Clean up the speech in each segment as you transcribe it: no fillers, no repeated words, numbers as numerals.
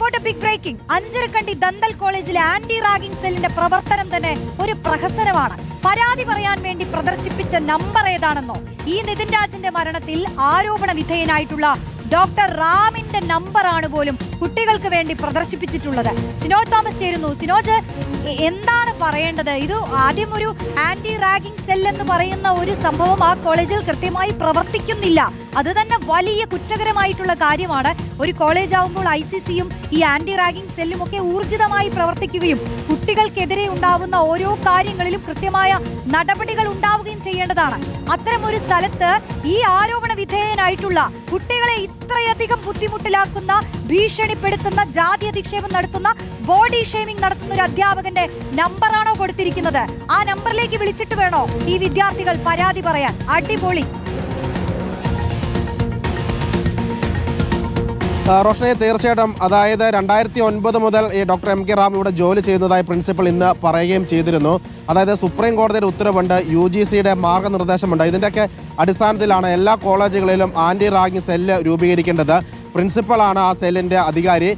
Report big breaking. Anjarakandy dental കോളേജിലെ anti ragging സെല്ലിന്റെ പ്രവർത്തനം തന്നെ ഒരു പ്രഹസനമാണ്. പരാതി പറയാൻ വേണ്ടി പ്രദർശിപ്പിച്ച നമ്പർ ഏതാണെന്നോ? ഈ നിതിൻ രാജിന്റെ മരണത്തിൽ ആരോപണ വിധേയനായിട്ടുള്ള ഡോക്ടർ റാമിന്റെ നമ്പറാണ് പോലും കുട്ടികൾക്ക് വേണ്ടി പ്രദർശിപ്പിച്ചിട്ടുള്ളത്. സിനോജ് തോമസ് ചേരുന്നു. സിനോജ്, എന്താണ് പറയേണ്ടത്? ഇത് ആദ്യം ഒരു ആന്റി റാഗിംഗ് സെൽ എന്ന് പറയുന്ന ഒരു സംഭവം ആ കോളേജിൽ കൃത്യമായി പ്രവർത്തിക്കുന്നില്ല. അത് തന്നെ വലിയ കുറ്റകരമായിട്ടുള്ള കാര്യമാണ്. ഒരു കോളേജ് ആവുമ്പോൾ ICCയും ഈ ആന്റി റാഗിംഗ് സെല്ലും ഒക്കെ ഊർജിതമായി പ്രവർത്തിക്കുകയും കുട്ടികൾക്കെതിരെ ഉണ്ടാവുന്ന ഓരോ കാര്യങ്ങളിലും കൃത്യമായ നടപടികൾ ഉണ്ടാവുകയും ചെയ്യേണ്ടതാണ്. അത്തരമൊരു സ്ഥലത്ത് ഈ ആരോപണ വിധേയനായിട്ടുള്ള കുട്ടികളെ ഇത്രയധികം ബുദ്ധിമുട്ടിലാക്കുന്ന, ഭീഷണിപ്പെടുത്തുന്ന, ജാതി അധിക്ഷേപം നടത്തുന്ന, ബോഡി ഷേമിംഗ് നടത്തുന്ന ഒരു അധ്യാപകന്റെ നമ്പറാണോ കൊടുത്തിരിക്കുന്നത്? ആ നമ്പറിലേക്ക് വിളിച്ചിട്ട് വേണോ ഈ വിദ്യാർത്ഥികൾ പരാതി പറയാൻ? അടിപൊളി. റോഷനെ, തീർച്ചയായിട്ടും അതായത് 2009 മുതൽ ഈ ഡോക്ടർ MK റാം ഇവിടെ ജോലി ചെയ്യുന്നതായി പ്രിൻസിപ്പൽ ഇന്ന് പറയുകയും ചെയ്തിരുന്നു. അതായത് സുപ്രീം കോടതിയുടെ ഉത്തരവുണ്ട്, UGCയുടെ മാർഗനിർദ്ദേശമുണ്ട്. ഇതിൻ്റെയൊക്കെ അടിസ്ഥാനത്തിലാണ് എല്ലാ കോളേജുകളിലും ആന്റി റാഗിംഗ് സെല്ല് രൂപീകരിക്കേണ്ടത്. പ്രിൻസിപ്പലാണ് ആ സെല്ലിന്റെ അധികാരി.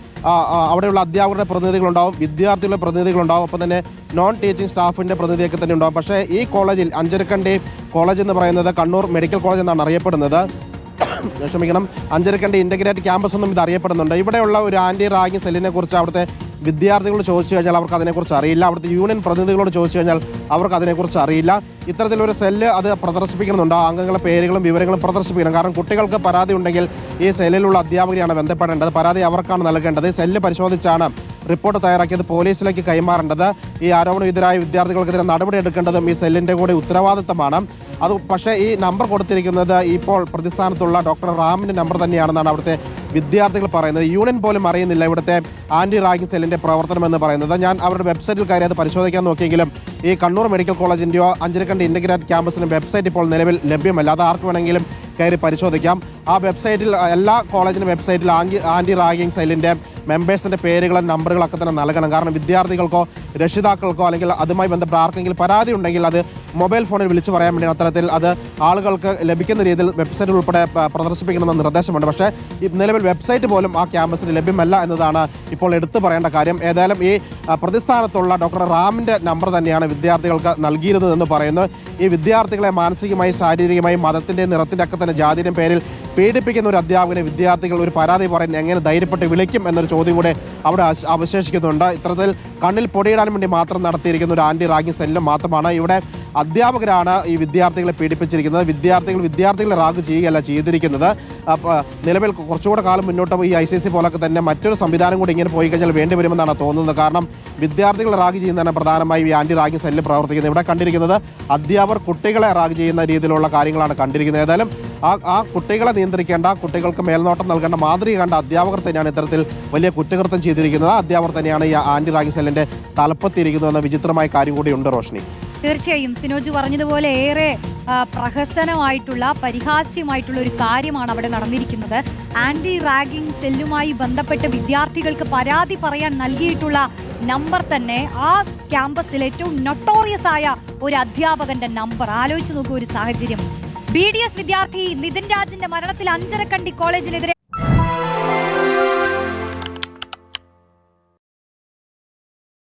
അവിടെയുള്ള അധ്യാപകരുടെ പ്രതിനിധികളുണ്ടാവും, വിദ്യാർത്ഥികളുടെ പ്രതിനിധികളുണ്ടാവും, ഒപ്പം തന്നെ നോൺ ടീച്ചിങ് സ്റ്റാഫിന്റെ പ്രതിനിധിയൊക്കെ തന്നെ ഉണ്ടാവും. പക്ഷേ ഈ കോളേജിൽ, അഞ്ചരക്കണ്ടി കോളേജ് എന്ന് പറയുന്നത് കണ്ണൂർ മെഡിക്കൽ കോളേജ് എന്നാണ് അറിയപ്പെടുന്നത്. ക്ഷമിക്കണം, അഞ്ചരക്കണ്ടി ഇന്റഗ്രേറ്റഡ് ക്യാമ്പസ് എന്നും ഇത് അറിയപ്പെടുന്നുണ്ട്. ഇവിടെയുള്ള ഒരു ആന്റി റാഗിംഗ് സെല്ലിനെ കുറിച്ച് അവിടുത്തെ വിദ്യാർത്ഥികളോട് ചോദിച്ചു കഴിഞ്ഞാൽ അവർക്ക് അതിനെക്കുറിച്ച് അറിയില്ല. അവിടുത്തെ യൂണിയൻ പ്രതിനിധികളോട് ചോദിച്ചു കഴിഞ്ഞാൽ അവർക്ക് അതിനെക്കുറിച്ച് അറിയില്ല. ഇത്തരത്തിലൊരു സെല്ല് അത് പ്രദർശിപ്പിക്കുന്നുണ്ട്. ആ അംഗങ്ങളുടെ പേരുകളും വിവരങ്ങളും പ്രദർശിപ്പിക്കണം. കാരണം കുട്ടികൾക്ക് പരാതി ഉണ്ടെങ്കിൽ ഈ സെല്ലിലുള്ള അധ്യാപകരെയാണ് ബന്ധപ്പെടേണ്ടത്. പരാതി അവർക്കാണ് നൽകേണ്ടത്. സെല്ല് പരിശോധിച്ചാണ് റിപ്പോർട്ട് തയ്യാറാക്കിയത് പോലീസിലേക്ക് കൈമാറേണ്ടത്. ഈ ആരോപണവിധേയരായ വിദ്യാർത്ഥികൾക്കെതിരെ നടപടിയെടുക്കേണ്ടതും ഈ സെല്ലിന്റെ കൂടി ഉത്തരവാദിത്തമാണ്. അത് പക്ഷേ ഈ നമ്പർ കൊടുത്തിരിക്കുന്നത് ഇപ്പോൾ പ്രതിസ്ഥാനത്തുള്ള ഡോക്ടർ റാമിന്റെ നമ്പർ തന്നെയാണെന്നാണ് അവിടുത്തെ വിദ്യാർത്ഥികൾ പറയുന്നത്. യൂണിയൻ പോലും അറിയുന്നില്ല ഇവിടുത്തെ ആന്റി റാഗിംഗ് സെല്ലിന്റെ പ്രവർത്തനം എന്ന് പറയുന്നത്. ഞാൻ അവരുടെ വെബ്സൈറ്റിൽ കയറി അത് പരിശോധിക്കാൻ നോക്കിയെങ്കിലും ഈ കണ്ണൂർ മെഡിക്കൽ കോളേജിന്റെയോ അഞ്ചരക്കണ്ടി ഇന്റഗ്രേറ്റഡ് ക്യാമ്പസിന്റെ വെബ്സൈറ്റ് ഇപ്പോൾ നിലവിൽ ലഭ്യമല്ല. അത് ആർക്ക് വേണമെങ്കിലും കയറി പരിശോധിക്കാം. ആ വെബ്സൈറ്റിൽ, എല്ലാ കോളേജിന്റെ വെബ്സൈറ്റിൽ ആന്റി റാഗിംഗ് സെല്ലിന്റെ മെമ്പേഴ്സിന്റെ പേരുകളും നമ്പറുകളൊക്കെ തന്നെ നൽകണം. കാരണം വിദ്യാർത്ഥികൾക്കോ രക്ഷിതാക്കൾക്കോ അല്ലെങ്കിൽ അതുമായി ബന്ധപ്പെട്ട ആർക്കെങ്കിലും പരാതി ഉണ്ടെങ്കിൽ അത് മൊബൈൽ ഫോണിൽ വിളിച്ചു പറയാൻ വേണ്ടി അത്തരത്തിൽ അത് ആളുകൾക്ക് ലഭിക്കുന്ന രീതിയിൽ വെബ്സൈറ്റിൽ ഉൾപ്പെടെ പ്രദർശിപ്പിക്കണമെന്ന നിർദ്ദേശമുണ്ട്. പക്ഷേ ഈ നിലവിൽ വെബ്സൈറ്റ് പോലും ആ ക്യാമ്പസിന് ലഭ്യമല്ല എന്നതാണ് ഇപ്പോൾ എടുത്തു പറയേണ്ട കാര്യം. ഏതായാലും ഈ പ്രതിസ്ഥാനത്തുള്ള ഡോക്ടർ റാമിന്റെ നമ്പർ തന്നെയാണ് വിദ്യാർത്ഥികൾക്ക് നൽകിയിരുന്നതെന്ന് പറയുന്നു. ഈ വിദ്യാർത്ഥികളെ മാനസികമായി, ശാരീരികമായി, മതത്തിന്റെ, നിറത്തിന്റെ ഒക്കെ തന്നെ ജാതിയുടെ പേരിൽ പീഡിപ്പിക്കുന്ന ഒരു അധ്യാപകനെ വിദ്യാർത്ഥികൾ ഒരു പരാതി പറയാൻ എങ്ങനെ ധൈര്യപ്പെട്ട് വിളിക്കും എന്നൊരു ചോദ്യം കൂടെ അവിടെ അവശേഷിക്കുന്നുണ്ട്. ഇത്തരത്തിൽ കണ്ണിൽ പൊടിയിടാൻ വേണ്ടി മാത്രം നടത്തിയിരിക്കുന്ന ഒരു ആന്റി റാഗിംഗ് സെല്ല് മാത്രമാണ്. ഇവിടെ അധ്യാപകരാണ് ഈ വിദ്യാർത്ഥികളെ പീഡിപ്പിച്ചിരിക്കുന്നത്. വിദ്യാർത്ഥികളെ റാഗ് ചെയ്യുകയല്ല ചെയ്തിരിക്കുന്നത്. നിലവിൽ കുറച്ചുകൂടെ കാലം മുന്നോട്ട് ഈ ICC പോലൊക്കെ തന്നെ മറ്റൊരു സംവിധാനം കൂടി ഇങ്ങനെ പോയി കഴിഞ്ഞാൽ വേണ്ടി വരുമെന്നാണ് തോന്നുന്നത്. കാരണം വിദ്യാർത്ഥികളെ റാഗ് ചെയ്യുന്നതാണ് പ്രധാനമായും ഈ ആന്റി റാഗിംഗ് സെല്ല് പ്രവർത്തിക്കുന്നത്. ഇവിടെ കണ്ടിരിക്കുന്നത് അധ്യാപകർ കുട്ടികളെ റാഗ് ചെയ്യുന്ന രീതിയിലുള്ള കാര്യങ്ങളാണ് കണ്ടിരിക്കുന്നത്. ഏതായാലും ആ കുട്ടികളെ നിയന്ത്രിക്കേണ്ട, കുട്ടികൾക്ക് മേൽനോട്ടം നൽകേണ്ട, മാതൃക കണ്ട അധ്യാപകർ തന്നെയാണ് ഇത്തരത്തിൽ വലിയ കുറ്റകൃത്യം ചെയ്തിരിക്കുന്നത്. അധ്യാപകർ തന്നെയാണ് ഈ ആന്റി റാഗിംഗ് സെല്ലിന്റെ തലപ്പത്തിരിക്കുന്നത് എന്ന വിചിത്രമായ കാര്യം കൂടിയുണ്ട് റോഷ്നി. തീർച്ചയായും സിനോജ് പറഞ്ഞതുപോലെ ഏറെ പ്രഹസനമായിട്ടുള്ള, പരിഹാസ്യമായിട്ടുള്ള ഒരു കാര്യമാണ് അവിടെ നടന്നിരിക്കുന്നത്. ആന്റി റാഗിംഗ് സെല്ലുമായി ബന്ധപ്പെട്ട് വിദ്യാർത്ഥികൾക്ക് പരാതി പറയാൻ നൽകിയിട്ടുള്ള നമ്പർ തന്നെ ആ ക്യാമ്പസിൽ ഏറ്റവും നൊട്ടോറിയസ് ആയ ഒരു അധ്യാപകന്റെ നമ്പർ. ആലോചിച്ച് നോക്കൂ ഒരു സാഹചര്യം. BDS വിദ്യാർത്ഥി നിതിൻ രാജിന്റെ മരണത്തിൽ അഞ്ചരക്കണ്ടി കോളേജിനെതിരെ